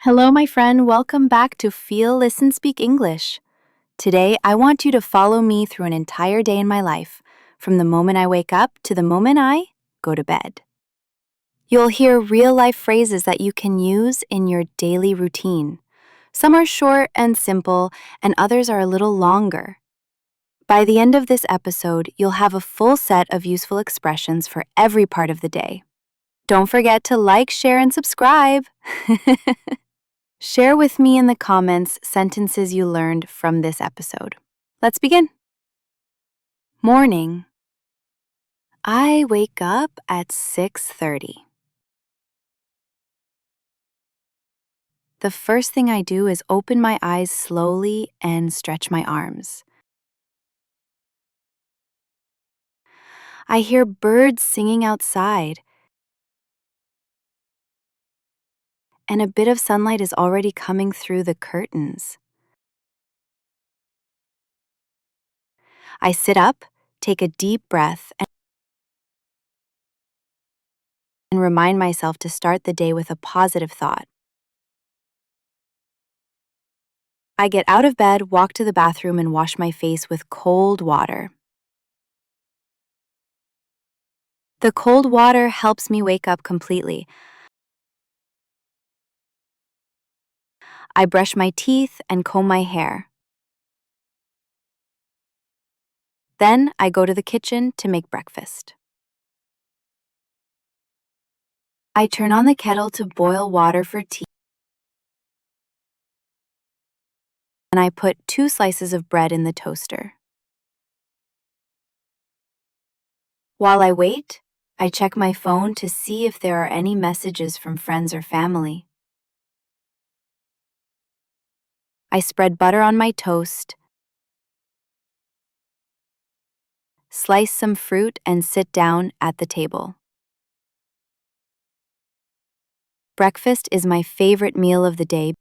Hello, my friend. Welcome back to Feel, Listen, Speak English. Today, I want you to follow me through an entire day in my life, from the moment I wake up to the moment I go to bed. You'll hear real life phrases that you can use in your daily routine. Some are short and simple, and others are a little longer. By the end of this episode, you'll have a full set of useful expressions for every part of the day. Don't forget to like, share, and subscribe. Share with me in the comments sentences you learned from this episode. Let's begin. Morning. I wake up at 6:30. The first thing I do is open my eyes slowly and stretch my arms. I hear birds singing outside, and a bit of sunlight is already coming through the curtains. I sit up, take a deep breath, and remind myself to start the day with a positive thought. I get out of bed, walk to the bathroom, and wash my face with cold water. The cold water helps me wake up completely. I brush my teeth and comb my hair. Then I go to the kitchen to make breakfast. I turn on the kettle to boil water for tea, and I put 2 slices of bread in the toaster. While I wait, I check my phone to see if there are any messages from friends or family. I spread butter on my toast, slice some fruit, and sit down at the table. Breakfast is my favorite meal of the day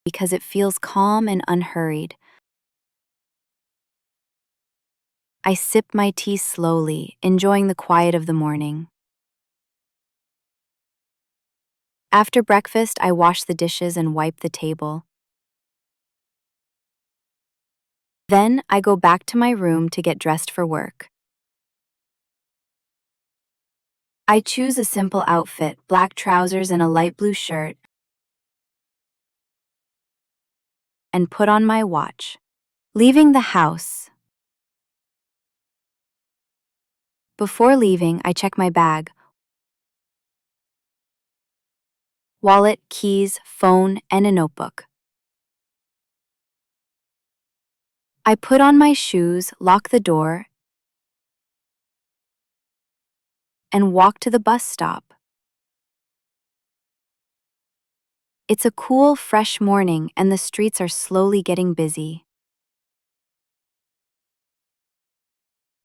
because it feels calm and unhurried. I sip my tea slowly, enjoying the quiet of the morning. After breakfast, I wash the dishes and wipe the table. Then I go back to my room to get dressed for work. I choose a simple outfit, black trousers and a light blue shirt, and put on my watch. Leaving the house. Before leaving, I check my bag. Wallet, keys, phone, and a notebook. I put on my shoes, lock the door, and walk to the bus stop. It's a cool, fresh morning, and the streets are slowly getting busy.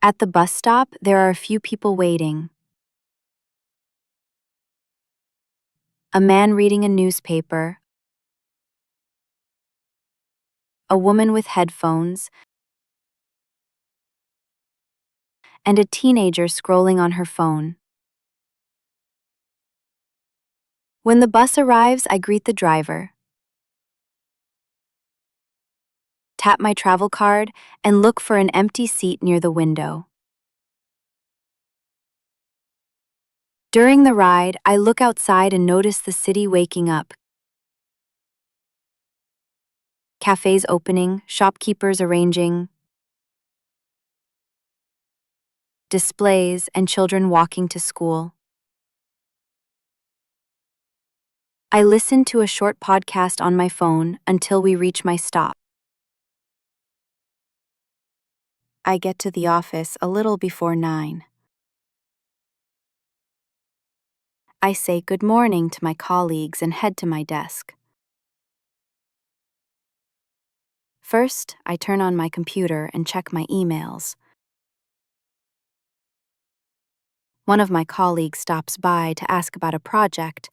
At the bus stop, there are a few people waiting. A man reading a newspaper, a woman with headphones, and a teenager scrolling on her phone. When the bus arrives, I greet the driver, tap my travel card, and look for an empty seat near the window. During the ride, I look outside and notice the city waking up. Cafes opening, shopkeepers arranging displays, and children walking to school. I listen to a short podcast on my phone until we reach my stop. I get to the office a little before 9. I say good morning to my colleagues and head to my desk. First, I turn on my computer and check my emails. One of my colleagues stops by to ask about a project,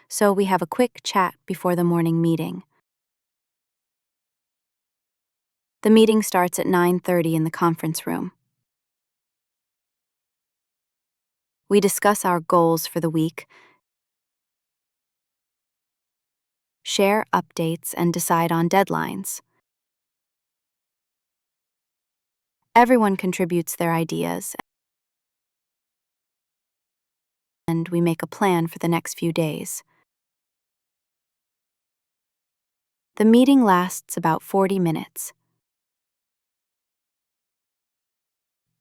so we have a quick chat before the morning meeting. The meeting starts at 9:30 in the conference room. We discuss our goals for the week, share updates, and decide on deadlines. Everyone contributes their ideas, and we make a plan for the next few days. The meeting lasts about 40 minutes.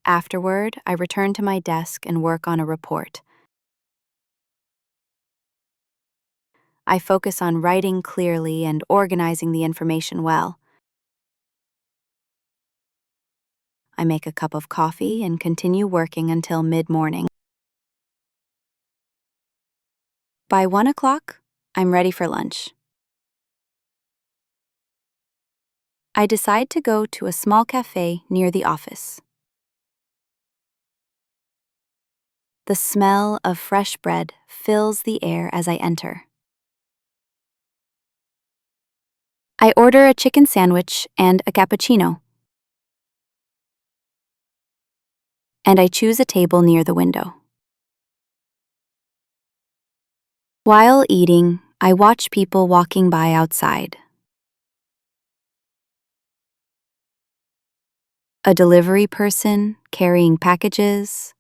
Afterward, I return to my desk and work on a report. I focus on writing clearly and organizing the information well. I make a cup of coffee and continue working until mid-morning. By 1 o'clock, I'm ready for lunch. I decide to go to a small cafe near the office. The smell of fresh bread fills the air as I enter. I order a chicken sandwich and a cappuccino, and I choose a table near the window. While eating, I watch people walking by outside. A delivery person carrying packages,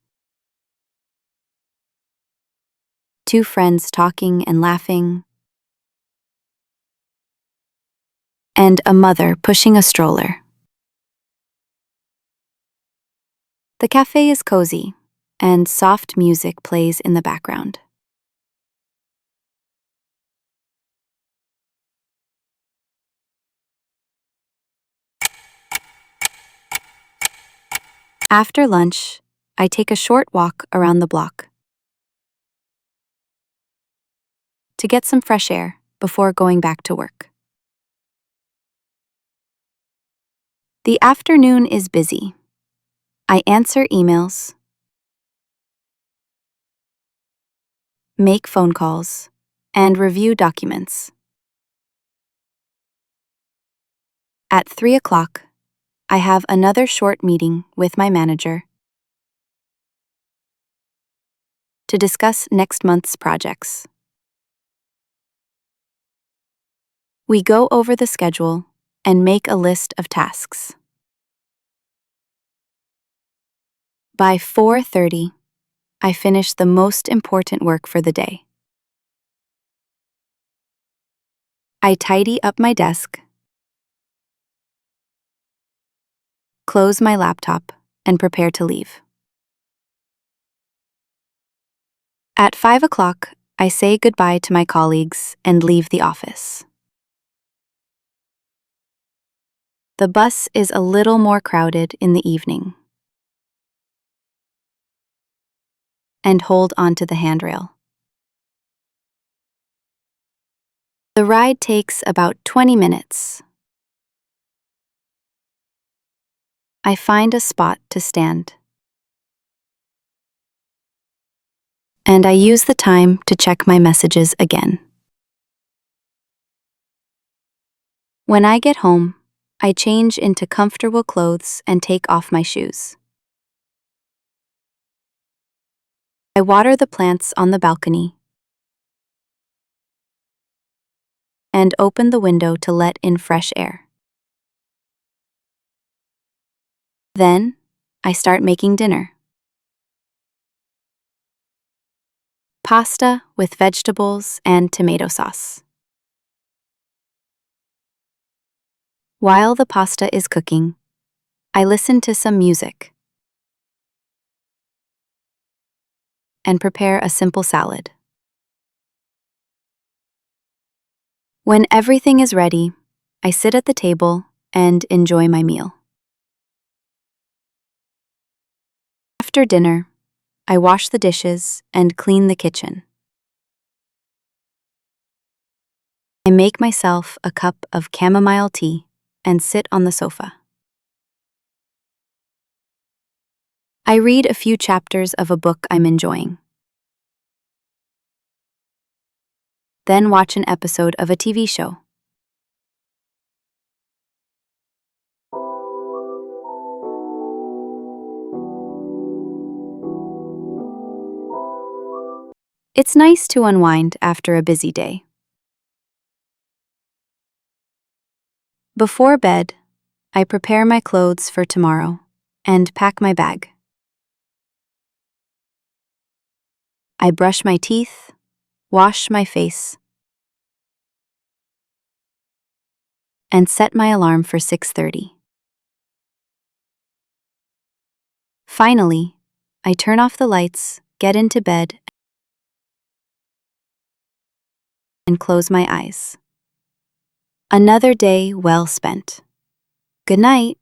two friends talking and laughing, and a mother pushing a stroller. The cafe is cozy, and soft music plays in the background. After lunch, I take a short walk around the block to get some fresh air before going back to work. The afternoon is busy. I answer emails, make phone calls, and review documents. At 3 o'clock, I have another short meeting with my manager to discuss next month's projects. We go over the schedule and make a list of tasks. By 4:30, I finish the most important work for the day. I tidy up my desk, close my laptop, and prepare to leave. At 5 o'clock, I say goodbye to my colleagues and leave the office. The bus is a little more crowded in the evening, and hold onto the handrail. The ride takes about 20 minutes. I find a spot to stand, and I use the time to check my messages again. When I get home, I change into comfortable clothes and take off my shoes. I water the plants on the balcony and open the window to let in fresh air. Then, I start making dinner. Pasta with vegetables and tomato sauce. While the pasta is cooking, I listen to some music and prepare a simple salad. When everything is ready, I sit at the table and enjoy my meal. After dinner, I wash the dishes and clean the kitchen. I make myself a cup of chamomile tea and sit on the sofa. I read a few chapters of a book I'm enjoying, then watch an episode of a TV show. It's nice to unwind after a busy day. Before bed, I prepare my clothes for tomorrow and pack my bag. I brush my teeth, wash my face, and set my alarm for 6:30. Finally, I turn off the lights, get into bed, and close my eyes. Another day well spent. Good night.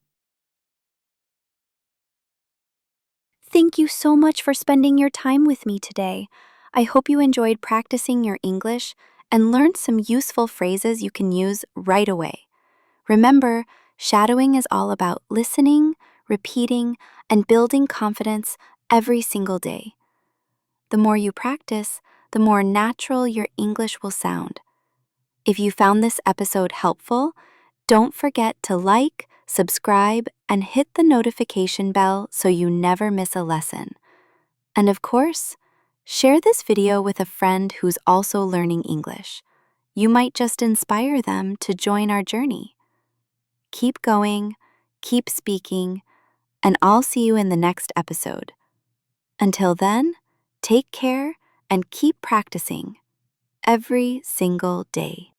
Thank you so much for spending your time with me today. I hope you enjoyed practicing your English and learned some useful phrases you can use right away. Remember, shadowing is all about listening, repeating, and building confidence every single day. The more you practice, the more natural your English will sound. If you found this episode helpful, don't forget to like, subscribe, and hit the notification bell so you never miss a lesson. And of course, share this video with a friend who's also learning English. You might just inspire them to join our journey. Keep going, keep speaking, and I'll see you in the next episode. Until then, take care and keep practicing every single day.